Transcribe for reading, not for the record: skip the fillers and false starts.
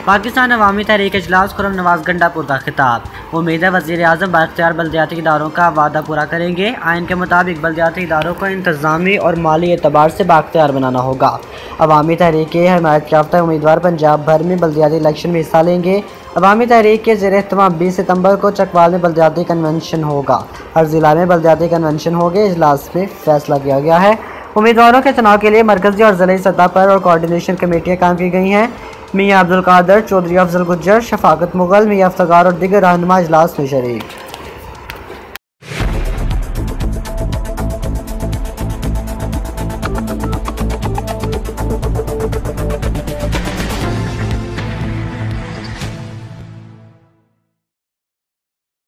पाकिस्तान अवामी तहरीक इजलास खुर्रम नवाज गंडापुर का खिताब। उम्मीद है वज़ीर आज़म बाइख्तियार बल्दियाती इदारों का वादा पूरा करेंगे। आइन के मुताबिक बल्दियाती इदारों को इंतज़ामी और माली एतबार से बाइख्तियार बनाना होगा। अवामी तहरीक के हिमायत याफ्ता उम्मीदवार पंजाब भर में बल्दियाती इलेक्शन में हिस्सा लेंगे। अवामी तहरीक के ज़ेर एहतमाम 20 सितंबर को चकवाल में बल्दियाती कन्वेंशन होगा। हर ज़िला में बल्दियाती कन्वेंशन होंगे। इजलास में फैसला किया गया है। उम्मीदवारों के चुनाव के लिए मरकजी और ज़िले सतह पर और कोऑर्डिनेशन कमेटियाँ कायम की गई हैं। मियाँ अब्दुल कादर, चौधरी अफजल गुज्जर, शफाकत मुगल, मियाँ इफ्तिखार और दीगर रहनुमा इजलास में शरीक।